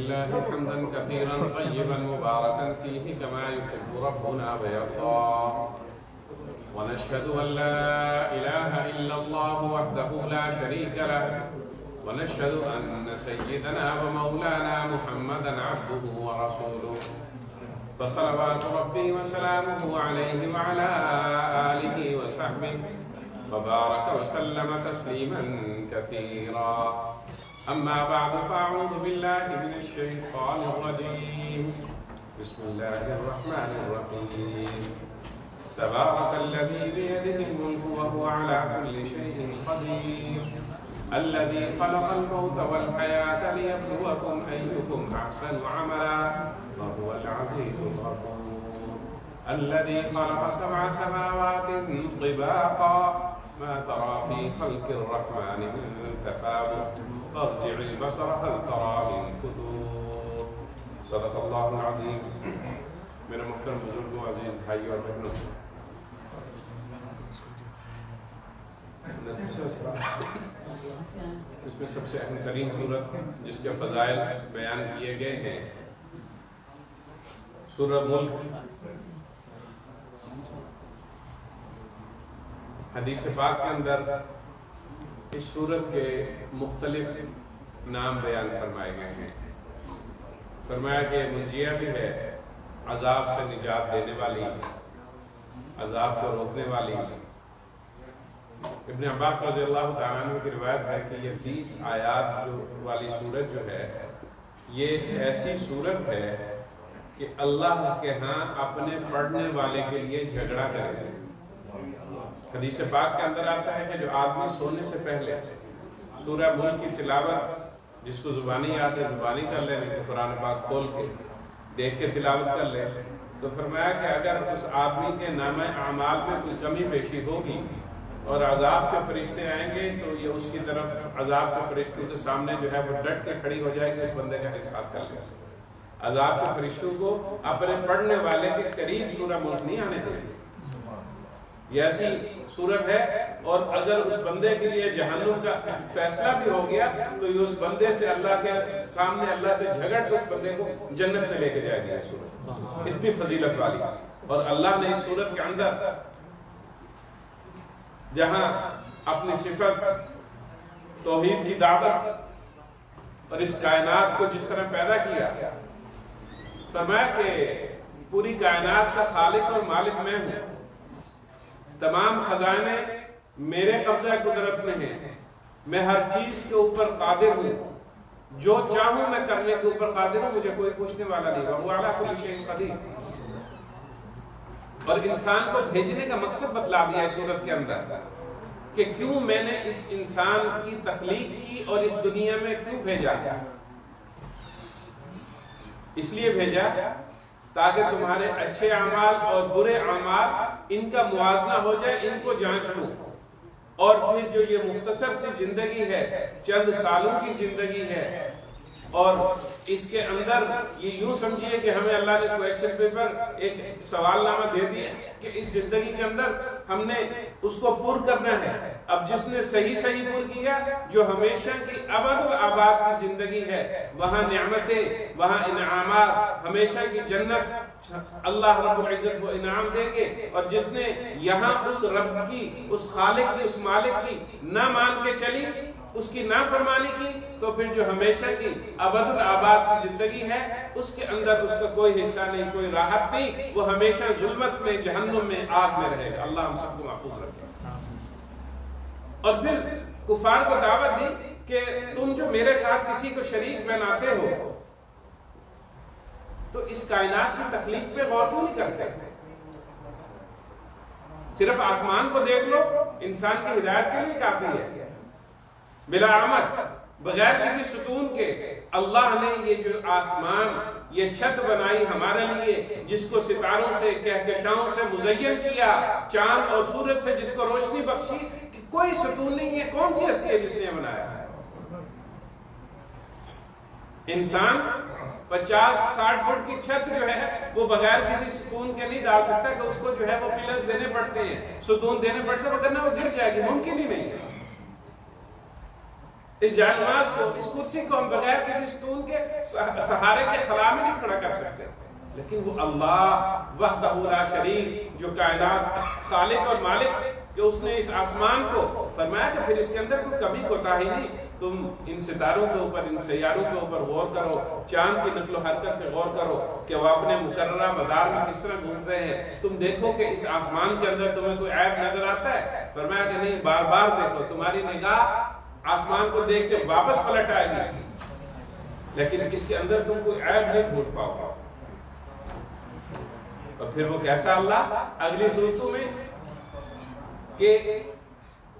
لله حمدا كثيرا طيبا مباركا فيه كما يحب ربنا ويرضى ونشهد أن لا إله إلا الله وحده لا شريك له ونشهد أن سيدنا ومولانا محمدا عبده ورسوله فصلوات ربي وسلامه عليه وعلى آله وصحبه وبارك وسلم تسليما كثيرا أما بعد فأعوذ بالله من الشيطان الرجيم بسم الله الرحمن الرحيم تبارك الذي بيده الملك وهو على كل شيء قدير الذي خلق الموت والحياة ليبلوكم أيكم أحسن عملا وهو العزيز الغفور الذي خلق 7 سماوات طباقا ما ترى في خلق الرحمن من تفاوت فارجع البصر هل ترى من فتور صدق الله العظيم. میرے محترم بزرگوں، عزیز بھائیوں اور بہنوں، اس میں سب سے اہم ترین صورت جس کے فضائل بیان کیے گئے ہیں سورہ ملک. حدیث پاک کے اندر اس سورت کے مختلف نام بیان فرمائے گئے ہیں. فرمایا کہ منجیہ بھی ہے، عذاب سے نجات دینے والی، عذاب کو روکنے والی. ابن عباس رضی اللہ تعالیٰ عنہ کی روایت ہے کہ یہ 20 آیات والی سورت جو ہے یہ ایسی سورت ہے کہ اللہ کے ہاں اپنے پڑھنے والے کے لیے جھگڑا کرے. حدیث پاک کے اندر آتا ہے کہ جو آدمی سونے سے پہلے سورہ ملک کی تلاوت، جس کو زبانی یاد ہے زبانی کر لے، نہیں تو قرآن پاک کھول کے دیکھ کے تلاوت کر لے، تو فرمایا کہ اگر اس آدمی کے نامہ اعمال میں کوئی کمی بیشی ہوگی اور عذاب کے فرشتے آئیں گے تو یہ اس کی طرف عذاب کے فرشتوں کے سامنے جو ہے وہ ڈٹ کے کھڑی ہو جائے گی، اس بندے کا احساس کر لے. عذاب کے فرشتوں کو اپنے پڑھنے والے کے قریب سورہ ملک نہیں آنے دیں. یہ ایسی صورت ہے، اور اگر اس بندے کے لیے جہنم کا فیصلہ بھی ہو گیا تو یہ اس بندے سے اللہ کے سامنے اللہ سے جھگڑ کے اس بندے کو جنت میں لے کے جائے گی. صورت اتنی فضیلت والی، اور اللہ نے اس صورت کے اندر جہاں اپنی صفت توحید کی دعوت اور اس کائنات کو جس طرح پیدا کیا، فرمایا کہ پوری کائنات کا خالق اور مالک میں ہوں، تمام خزانے میرے قبضہ قدرت میں ہیں، میں ہر چیز کے اوپر قادر ہوں، جو چاہوں میں کرنے کے اوپر قادر ہوں، مجھے کوئی پوچھنے والا نہیں. وَهُوَ عَلَىٰ كُلِّ شَيْءٍ قَدِيرٌ. اور انسان کو بھیجنے کا مقصد بتلا دیا ہے سورت کے اندر کہ کیوں میں نے اس انسان کی تخلیق کی اور اس دنیا میں کیوں بھیجا. اس لیے بھیجا تاکہ تمہارے اچھے اعمال اور برے اعمال ان کا موازنہ ہو جائے، ان کو جانچ لوں، اور پھر جو یہ مختصر سی زندگی ہے، چند سالوں کی زندگی ہے، اور اس کے اندر یہ یوں سمجھیے کہ ہمیں اللہ نے کویشچن پیپر ایک سوال نامہ دے دیا کہ اس زندگی کے اندر ہم نے اس کو پور کرنا ہے. اب جس نے صحیح پور کیا، جو ہمیشہ کی ابد الآباد کی زندگی ہے، وہاں نعمتیں، وہاں انعامات، ہمیشہ کی جنت اللہ رب العزت کو انعام دیں گے. اور جس نے یہاں اس رب کی، اس خالق کی، اس مالک کی نہ مان کے چلی، اس کی نافرمانی کی، تو پھر جو ہمیشہ کی ابد الآباد کی زندگی ہے اس کے اندر اس کا کوئی حصہ نہیں، کوئی راحت نہیں، وہ ہمیشہ ظلمت میں، جہنم میں، آگ میں رہے گا. اللہ ہم سب کو محفوظ رکھے. اور پھر کفار کو دعوت دی کہ تم جو میرے ساتھ کسی کو شریک بناتے ہو تو اس کائنات کی تخلیق پہ غور کیوں نہیں کرتے؟ صرف آسمان کو دیکھ لو، انسان کی ہدایت کے لیے کافی ہے. بلا عمد، بغیر کسی ستون کے اللہ نے یہ جو آسمان، یہ چھت بنائی ہمارے لیے، جس کو ستاروں سے، کہکشاؤں سے مزین کیا، چاند اور سورج سے جس کو روشنی بخشی، کہ کوئی ستون نہیں ہے. کون سی ہستی ہے جس نے بنایا؟ انسان 50-60 فٹ کی چھت جو ہے وہ بغیر کسی ستون کے نہیں ڈال سکتا کہ اس کو جو ہے وہ پلرز دینے پڑتے ہیں، ستون دینے پڑتے ہیں، وگرنہ وہ گر جائے گی، ممکن ہی نہیں ہے. اس جائنماز کو، اس کرسی کو ہم بغیر کسی ستون کے سہارے کے خلا میں نہیں کھڑا کر سکتے، لیکن وہ اللہ وحدہ لا شریک جو کائنات خالق اور مالک، کہ اس نے اس آسمان کو فرمایا کہ پھر اس کے اندر کوئی کمی کوتاہی نہیں، تم ان ستاروں کے اوپر، ان سیاروں کے اوپر غور کرو، چاند کی نقل و حرکت پہ غور کرو کہ وہ اپنے مقررہ مدار میں کس طرح گھوم رہے ہیں، تم دیکھو کہ اس آسمان کے اندر تمہیں کوئی عیب نظر آتا ہے؟ فرمایا کہ نہیں، بار بار دیکھو، تمہاری نگاہ آسمان کو دیکھ کے واپس پلٹ آئے گی، لیکن اس کے اندر تم کوئی عیب نہیں ڈھونڈ پاؤ گا۔ اور پھر وہ کیسا اللہ اگلی صورتوں میں کہ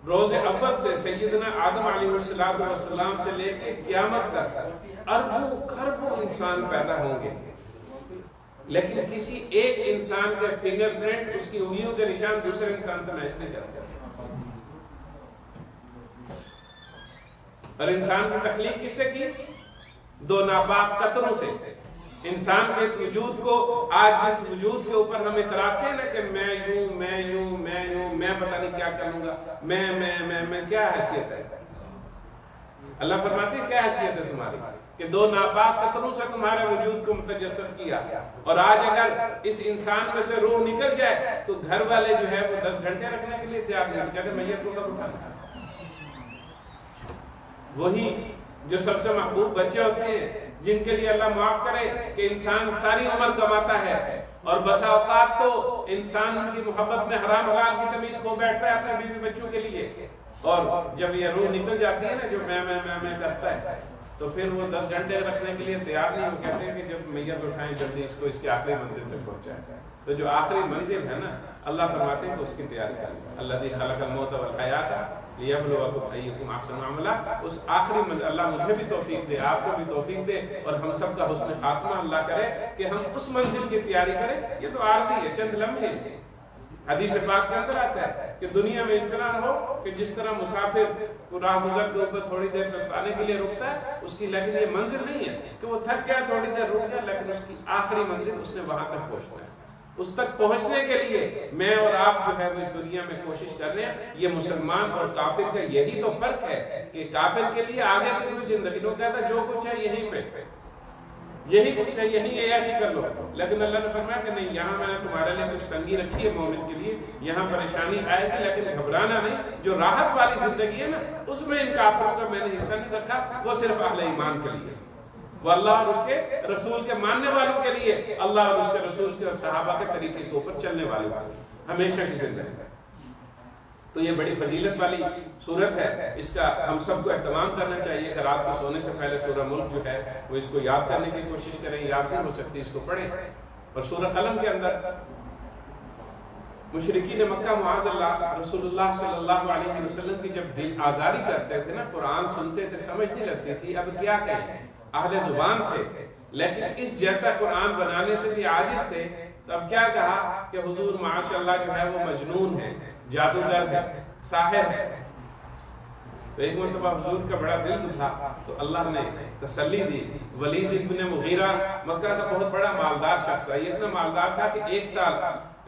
روز اول سے سیدنا آدم علیہ السلام سے لے کے قیامت تک اربوں خربوں انسان پیدا ہوں گے، لیکن کسی ایک انسان کے فنگر پرنٹ، اس کی انگلیوں کے نشان دوسرے انسان سے میچ نہیں کرتے۔ اور انسان کی تخلیق کس سے کی؟ دو ناپاک قطروں سے۔ انسان کے اس وجود کو، آج جس وجود کے اوپر ہم اتراتے ہیں نا کہ میں یوں، میں یوں، میں یوں، میں پتہ نہیں کیا کروں گا، میں کیا حیثیت ہے؟ اللہ فرماتے ہیں کیا حیثیت ہے تمہاری کہ دو ناپاک قطروں سے تمہارے وجود کو متجسد کیا، اور آج اگر اس انسان میں سے روح نکل جائے تو گھر والے جو ہے وہ 10 گھنٹے رکھنے کے لیے تیار نہیں، کہتے میت کو کب اٹھانا۔ وہی جو سب سے محبوب بچے ہوتے ہیں، جن کے لیے اللہ معاف کرے کہ انسان ساری عمر کماتا ہے اور بسا اوقات تو انسان کی محبت میں حرام حلال کی تمیز کھو بیٹھتا ہے اپنے بیوی بچوں کے لیے، اور جب یہ روح نکل جاتی ہے نا جو میں کرتا ہے، تو پھر وہ 10 گھنٹے رکھنے کے لیے تیار نہیں۔ وہ کہتے ہیں کہ جب میت اٹھائیں جلدی اس کو اس کی آخری منزل تک پہنچائے۔ تو جو آخری منزل ہے نا، اللہ فرماتے ہیں کہ اس کی تیاری کریں۔ الذی خلق الموت والحیات لیبلوکم ایکم احسن عملا، اس آخری منزل اللہ مجھے بھی توفیق دے، آپ کو بھی توفیق دے، اور ہم سب کا حسن خاتمہ اللہ کرے کہ ہم اس منزل کی تیاری کریں۔ یہ تو عارضی ہے، چند لمحے ہیں۔ حدیث پاک کے اندر آتا ہے کہ دنیا میں اس طرح ہو کہ جس طرح مسافر راہ گزر کے اوپر تھوڑی دیر سستانے کے لیے رکتا ہے، اس کی لیکن یہ منزل نہیں ہے کہ وہ تھک گیا تھوڑی دیر رک گیا، لیکن اس کی آخری منزل اس نے وہاں تک پہنچنا ہے۔ اس تک پہنچنے کے لیے میں اور آپ جو ہے وہ اس دنیا میں کوشش کر رہے ہیں۔ یہ مسلمان اور کافر کا یہی تو فرق ہے کہ کافر کے لیے آگے کی کوئی زندگی، لوگ کہتا ہے جو کچھ ہے یہیں پہ، یہی کچھ ہے، یہی عیاشی کر لو، لیکن اللہ نے فرمایا کہ نہیں، یہاں میں نے تمہارے لیے کچھ تنگی رکھی ہے مومن کے لیے، یہاں پریشانی آئے گی لیکن گھبرانا نہیں۔ جو راحت والی زندگی ہے نا، اس میں ان کافروں کا میں نے حصہ نہیں رکھا، وہ صرف اہل ایمان کے لیے، وہ اللہ اور اس کے رسول کے ماننے والوں کے لیے، اللہ اور اس کے رسول کے اور صحابہ کے طریقے کے اوپر چلنے والے ہمیشہ کی زندگی۔ تو یہ بڑی فضیلت والی صورت ہے، اس کا ہم سب کو اہتمام کرنا چاہیے کہ رات کو سونے سے پہلے سورہ ملک جو ہے وہ اس کو یاد کرنے کی کوشش کریں، یاد نہیں ہو سکتی اس کو پڑھیں۔ اور سورہ قلم کے اندر مشرکین مکہ معاذ اللہ رسول اللہ صلی اللہ علیہ وسلم کی جب دل آزاری کرتے تھے نا، قرآن سنتے تھے، سمجھ نہیں لگتی تھی، اب کیا کہیں، اہل زبان تھے لیکن اس جیسا قرآن بنانے سے بھی عاجز تھے، تو اب کیا کہا کہ حضور معاش اللہ جو ہے وہ مجنون ہے، جادوگر ہے، ساحر ہے۔ تو ایک مرتبہ حضور کا بڑا دل دکھا تو اللہ نے تسلی دی۔ ولید ابن مغیرہ مکہ کا بہت بڑا مالدار شخص تھا، یہ اتنا مالدار تھا کہ ایک سال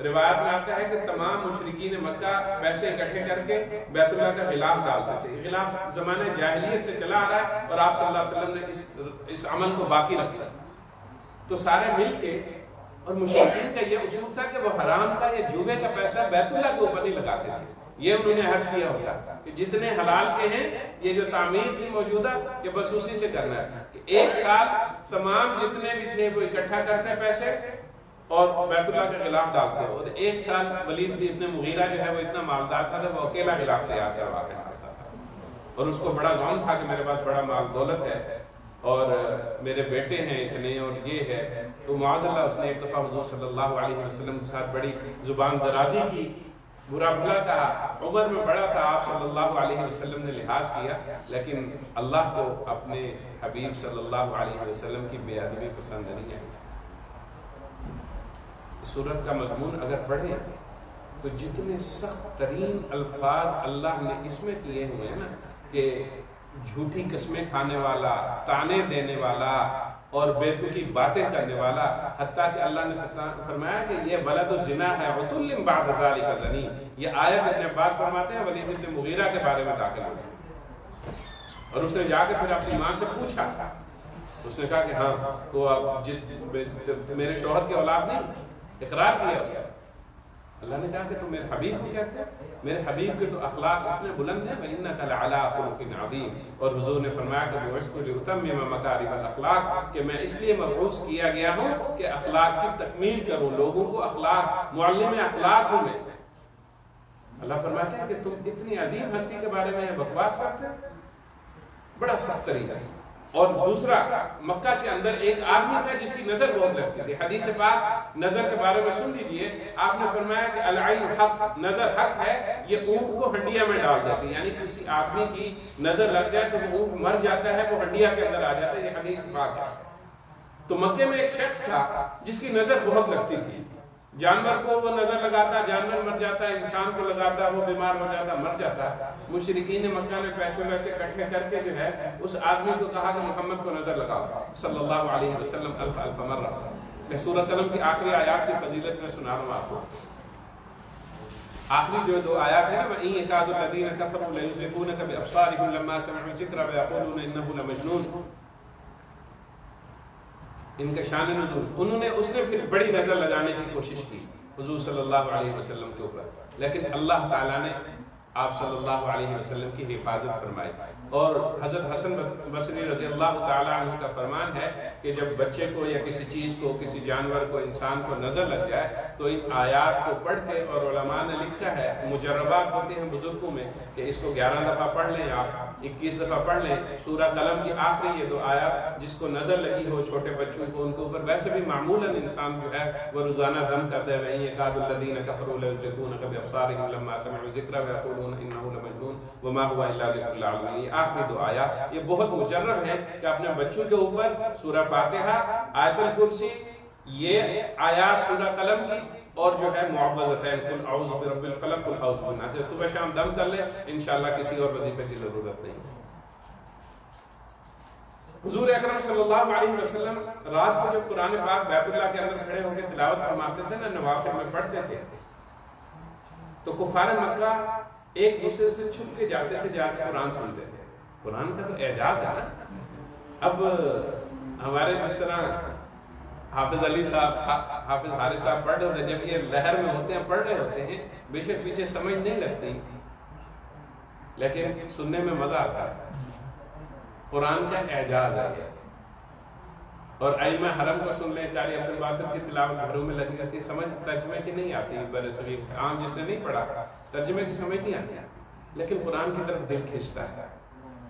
روایت میں آتا ہے کہ تمام مشرکین مکہ پیسے اکٹھے کر کے بیت اللہ کا غلاف ڈالتے تھے۔ غلاف زمانہ جاہلیت سے چلا آ رہا ہے اور آپ صلی اللہ علیہ وسلم نے اس عمل کو باقی رکھا، تو سارے مل کے، اور مشرکین کا یہ اصول تھا کہ وہ حرام کا یا جوے کا پیسہ بیت اللہ کے اوپر نہیں لگاتے تھے، یہ انہوں نے حد کیا ہوتا کہ جتنے حلال کے ہیں، یہ جو تعمیر تھی موجودہ کہ بس اسی سے کرنا ہے، کہ ایک سال تمام جتنے بھی تھے وہ اکٹھا کرتے پیسے اور بیت اللہ کا غلاف ڈالتے، اور ایک سال ولید ابن مغیرہ جو ہے وہ اتنا مالدار تھا کہ وہ اکیلا غلاف تیار کروا کے آتا تھا، اور اس کو بڑا غم تھا کہ میرے پاس بڑا مال دولت ہے اور میرے بیٹے ہیں اتنے اور یہ ہے۔ تو معاذ اللہ اس نے ایک دفعہ حضور صلی اللہ علیہ وسلم کے ساتھ بڑی زبان درازی کی، برا بھلا کہا۔ عمر میں بڑا تھا، آپ صلی اللہ علیہ وسلم نے لحاظ کیا، لیکن اللہ کو اپنے حبیب صلی اللہ علیہ وسلم کی بے ادبی پسند نہیں ہے۔ سورت کا مضمون اگر پڑھیں تو جتنے سخت ترین الفاظ اللہ نے اس میں کیے ہوئے ہیں نا، کہ جھوٹی قسمیں کھانے والا، تانے دینے والا اور بیتوکی باتیں کرنے والا، حتیٰ کہ اللہ نے فرمایا کہ یہ ولد الزنا ہے، عتل بعد ذلک زنیم۔ یہ آیت ابن عباس فرماتے ہیں ولید ابن مغیرہ کے بارے میں داخل ہوئی، اور اس نے جا کے پھر اپنی ماں سے پوچھا، اس نے کہا کہ ہاں تو آپ میرے شوہر کے اولاد نہیں، اقرار کیا اس نے۔ اللہ نے کہا کہ تم میرے حبیب کو کہتے ہیں، میرے حبیب کے تو اخلاق اتنے بلند ہیں، وَإِنَّكَ لَعَلَىٰ خُلُقٍ عَظِيمٍ، اور حضور نے فرمایا کہ بُعِثْتُ لِأُتَمِّمَ مَكَارِمَ الْأَخْلَاقِ، کہ میں اس لیے مبعوث کیا گیا ہوں کہ اخلاق کی تکمیل کروں، لوگوں کو اخلاق، معلم اخلاق ہوں میں۔ اللہ فرماتے ہیں کہ تم اتنی عظیم ہستی کے بارے میں بکواس کرتے ہیں، بڑا سخت طریقہ ہے۔ اور دوسرا، مکہ کے اندر ایک آدمی تھا جس کی نظر بہت لگتی تھی۔ حدیث پاک نظر کے بارے میں سن لیجئے، آپ نے فرمایا کہ العین حق، نظر حق ہے، یہ اونٹ کو ہنڈیا میں ڈال دیتی، یعنی کسی آدمی کی نظر لگ جائے تو وہ اونٹ مر جاتا ہے، وہ ہنڈیا کے اندر آ جاتا ہے، یہ حدیث پاک ہے۔ تو مکے میں ایک شخص تھا جس کی نظر بہت لگتی تھی، جانور کو وہ نظر لگاتا، جانور مر جاتا ہے، انسان کو لگاتا، وہ بیمار ہو جاتا، مر جاتا۔ مشرکین مکہ نے پیسے ویسے اکٹھے کر کے جو ہے اس آدمی کو کہا کہ محمد کو نظر لگاؤ صلی اللہ علیہ وسلم الف الف مرہ۔ میں سورۃ قلم کی آخری آیات کی فضیلت میں سنا رہا ہوں آپ کو۔ آخری جو دو آیات ہیں، وَإِن يَكَادُ الَّذِينَ كَفَرُوا لَيُزْلِقُونَكَ بِأَبْصَارِهِمْ لَمَّا سَمِعُوا الذِّكْرَ وَيَقُولُونَ إِنَّهُ لَمَجْنُونٌ۔ ان کا شان نزول، انہوں نے اس نے پھر بڑی نظر لگانے کی کوشش کی حضور صلی اللہ علیہ وسلم کے اوپر، لیکن اللہ تعالیٰ نے آپ صلی اللہ علیہ وسلم کی حفاظت فرمائی۔ اور حضرت حسن بصری رضی اللہ تعالیٰ عنہ کا فرمان ہے کہ جب بچے کو یا کسی چیز کو، کسی جانور کو، انسان کو نظر لگ جائے تو ان آیات کو پڑھ کے، اور علماء نے لکھا ہے، مجربات ہوتے ہیں بزرگوں میں کہ اس کو 11 دفعہ پڑھ لیں، آپ 21 دفعہ پڑھ لیں۔ سورہ قلم کی آخری یہ دو آیات، جس کو نظر لگی ہو، چھوٹے بچوں کو، ان کے اوپر ویسے بھی معمولاً انسان جو ہے وہ روزانہ دم کرتا ہے، وَإِن يَكَادُ الَّذِينَ كَفَرُوا لَيُزْلِقُونَكَ بِأَبْصَارِهِمْ لَمَّا سَمِعُوا الذِّكْرَ وَيَقُولُونَ إِنَّهُ لَمَجْنُونٌ وَمَا هُوَ إِلَّا ذِكْرٌ لِّلْعَالَمِينَ۔ یہ آخری دو آیات یہ بہت مجرب ہے کہ اپنے بچوں کے اوپر سورہ فاتحہ، آیت الکرسی، یہ آیات سورہ قلم کی، اور جو ہے معوذتین، قل اعوذ برب الفلق، قل اعوذ بالناس، صبح شام دم کر لے، انشاءاللہ کسی اور وظیفے کی ضرورت نہیں۔ حضور اکرم صلی اللہ علیہ وسلم رات کو جب قرآن پاک بیت اللہ کے اندر کھڑے ہو کے تلاوت فرماتے تھے نا، نوافل میں پڑھتے تھے، تو کفار مکہ ایک دوسرے سے چھپ کے جاتے تھے، جا کے قرآن سنتے تھے۔ قرآن کا تو اعجاز ہے نا۔ اب ہمارے جس طرح حافظ علی صاحب، حافظ حارث صاحب پڑھ رہے ہوتے ہیں، جب یہ لہر میں ہوتے ہیں، پڑھ رہے ہوتے ہیں، بے شک پیچھے سمجھ نہیں لگتی، لیکن سننے میں مزہ آتا ہے۔ قرآن کا اعجاز ہے۔ اور ائمہ حرم کو سن لیں، قاری عبد الباسط کی تلاوت گھروں میں لگی رہتی ہے، سمجھ ترجمے کی نہیں آتی، برصغیر عام جس نے نہیں پڑھا ترجمے کی سمجھ نہیں آتی، لیکن قرآن کی طرف دل کھینچتا ہے۔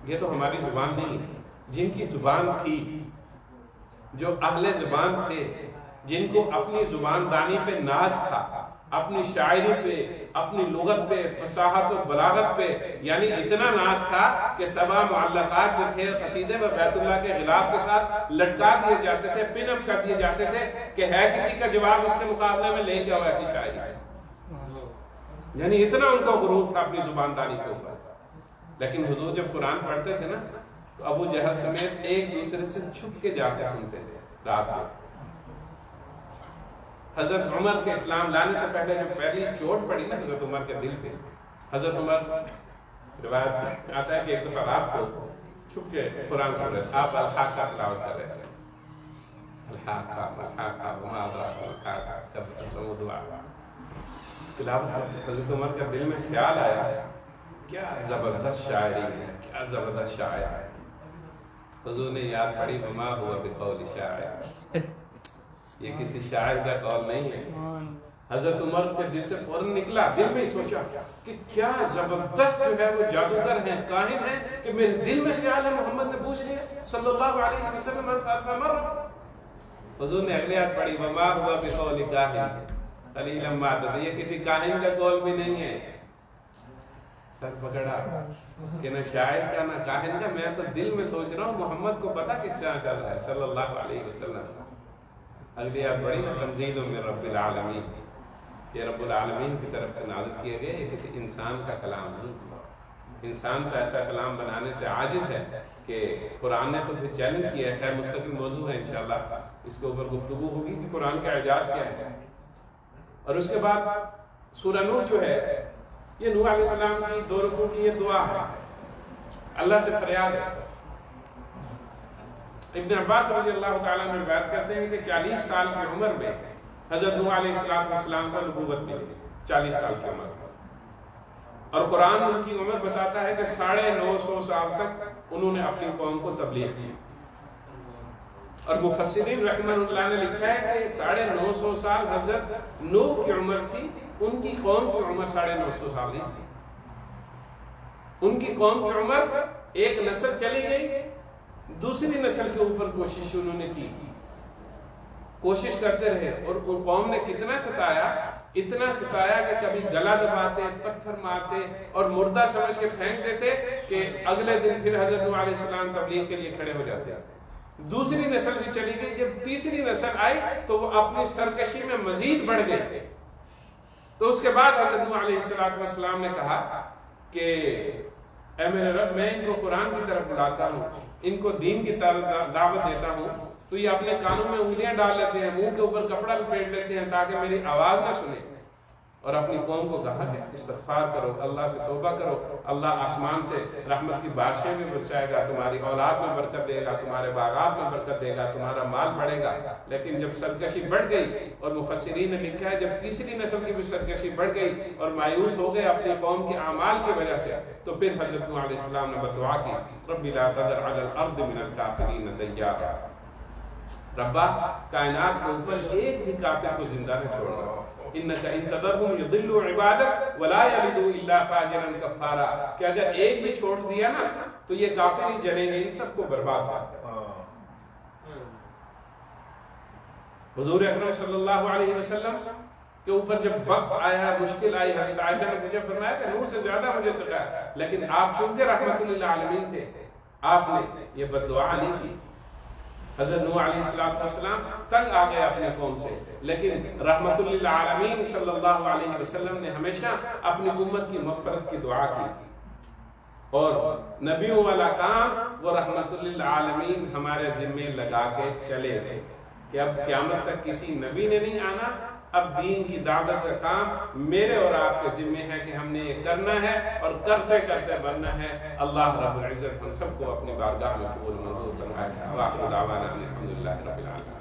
یہ تو ہماری زبان نہیں ہے، جن کی زبان تھی، جو اہل زبان تھے، جن کو اپنی زبان دانی پہ ناز تھا، اپنی شاعری پہ، اپنی لغت پہ، فصاحت و بلاغت پہ، یعنی اتنا ناز تھا کہ 7 معلقات جو تھے قصیدے میں بیت اللہ کے غلاف کے ساتھ لٹکا دیے جاتے تھے، پن اپ کر دیے جاتے تھے کہ ہے کسی کا جواب اس کے مقابلے میں لے کے آؤ، ایسی شاعری ہے۔ یعنی اتنا ان کا غرور تھا اپنی زبان دانی کے اوپر۔ لیکن حضور جب قرآن پڑھتے تھے نا تو ابو جہل سمیت ایک دوسرے سے چھپ کے جا کے سنتے تھے رات میں۔ حضرت عمر کے اسلام لانے سے پہلے جو پہلی چوٹ پڑی نا حضرت عمر کے دل پہ، حضرت عمر روایت آتا ہے کہ ایک دفعہ رات کو چھپ کے قرآن سن رہے تھے، آپ الحاق کا تلاوت کر رہے تھے، الحاق وما ادراک الحاق کب سمود تلاوت۔ حضرت عمر کا دل میں خیال آیا، کیا زبردست شاعری ہے، کیا زبردست شاعر ہے۔ حضور نے یاد پڑی، وما ہوا بقول شاعر، یہ کسی شاعر کا قول نہیں ہے۔ حضرت عمر کے دل سے فوراً نکلا، دل میں ہی سوچا کہ کیا زبردست جو ہے وہ جادوگر ہیں، کاہن ہیں کہ میرے دل میں خیال ہے محمد نے پوچھ لیا صلی اللہ علیہ وسلم مرہ۔ حضور نے اگلی آیت پڑھی، وما ہوا بقول کاہن قلیلا ما تذکرون، یہ کسی کاہن کا قول بھی نہیں ہے۔ سر پکڑا کہ نہ شاعر کا نہ کاہن کا، میں تو دل میں سوچ رہا ہوں محمد کو پتا کس طرح چل رہا ہے صلی اللہ علیہ وسلم۔ اگلی آیت پڑھی نا، تنزیل من رب العالمین، کہ رب العالمین کی طرف سے نازل کیے گئے، یہ کسی انسان کا کلام نہیں۔ انسان کا ایسا کلام بنانے سے عاجز ہے کہ قرآن نے تو پھر چیلنج کیا ہے۔ خیر مستقل موضوع ہے، انشاءاللہ اس کے اوپر گفتگو ہوگی کہ قرآن کا اعجاز کیا ہے۔ اور اس کے بعد سورہ نوح جو ہے، یہ نوح علیہ السلام کی 2 رکوع کی یہ دعا ہے۔ اللہ سے فریاد ہے۔ ابن عباس رضی اللہ تعالیٰ عنہ روایت کرتے ہیں کہ 40 سال کی عمر میں حضرت نوح علیہ السلام کو نبوت ملی، 40 سال کی عمر میں، اور قرآن ان کی عمر بتاتا ہے کہ 950 سال تک انہوں نے اپنی قوم کو تبلیغ کی۔ اور مفسرین رحمہ اللہ نے لکھا ہے کہ 950 سال حضرت نوح کی عمر تھی، ان کی قوم کی عمر 950 سال نہیں تھی۔ ان کی قوم کی عمر ایک نسل چلی گئی، دوسری نسل کے اوپر کوشش انہوں نے کی، کوشش کرتے رہے، اور ان قوم نے کتنا ستایا کہ کبھی گلا دباتے، پتھر مارتے اور مردہ سمجھ کے پھینک دیتے کہ اگلے دن پھر حضرت نوح علیہ السلام تبلیغ کے لیے کھڑے ہو جاتے۔ دوسری نسل بھی چلی گئی، جب تیسری نسل آئی تو وہ اپنی سرکشی میں مزید بڑھ گئے۔ تو اس کے بعد حضرت نوح علیہ السلام نے کہا کہ اے میرے رب، میں ان کو قرآن کی طرف بلاتا ہوں، ان کو دین کی طرف دعوت دیتا ہوں، تو یہ اپنے کانوں میں انگلیاں ڈال لیتے ہیں، منہ کے اوپر کپڑا لپیٹ لیتے ہیں تاکہ میری آواز نہ سنے۔ اور اپنی قوم کو کہا کہ استغفار کرو، اللہ سے توبہ کرو، اللہ آسمان سے رحمت کی بارشیں بھی برسائے گا، تمہاری اولاد میں برکت دے گا، تمہارے باغات میں برکت دے گا، تمہارا مال بڑھے گا۔ لیکن جب سرکشی بڑھ گئی، اور مفسرین نے لکھا ہے جب تیسری نسل کی بھی سرکشی بڑھ گئی اور مایوس ہو گئے اپنی قوم کے اعمال کی وجہ سے، تو پھر حضرت نوح علیہ السلام نے بدعا کی، رب لا تذر علی الارض من الکافرین دیارا، ربا کائنات کے اوپر ایک بھی کافر کو زندہ نہ چھوڑنا، انکا ان تذرہم یضلوا عبادک ولا یلدوا الا فاجرا کفارا، کہ اگر ایک بھی چھوڑ دیا نا تو یہ کافر ہی جنیں گے، ان سب کو برباد کر۔ حضور اکرم صلی اللہ علیہ وسلم کے اوپر جب وقت آیا، مشکل آئی، حضرت عائشہ نے مجھے فرمایا کہ نوح سے زیادہ مجھے سکھایا، لیکن آپ چونکہ رحمت للعالمین تھے، آپ نے یہ بددعا نہیں کی۔ حضرت نوح علیہ السلام تنگ آ گئے اپنے قوم سے، لیکن رحمت للعالمین صلی اللہ علیہ وسلم نے ہمیشہ اپنی امت کی مغفرت کی دعا کی، اور نبیوں والا کام وہ رحمت للعالمین ہمارے ذمے لگا کے چلے گئے کہ اب قیامت تک کسی نبی نے نہیں آنا، اب دین کی دعوت کا کام میرے اور آپ کے ذمے ہے کہ ہم نے یہ کرنا ہے، اور کرتے کرتے بننا ہے۔ اللہ رب العزت ہم سب کو اپنی بارگاہ میں قبول منظور فرمائے۔ وآخر دعوانا الحمدللہ رب العالمین۔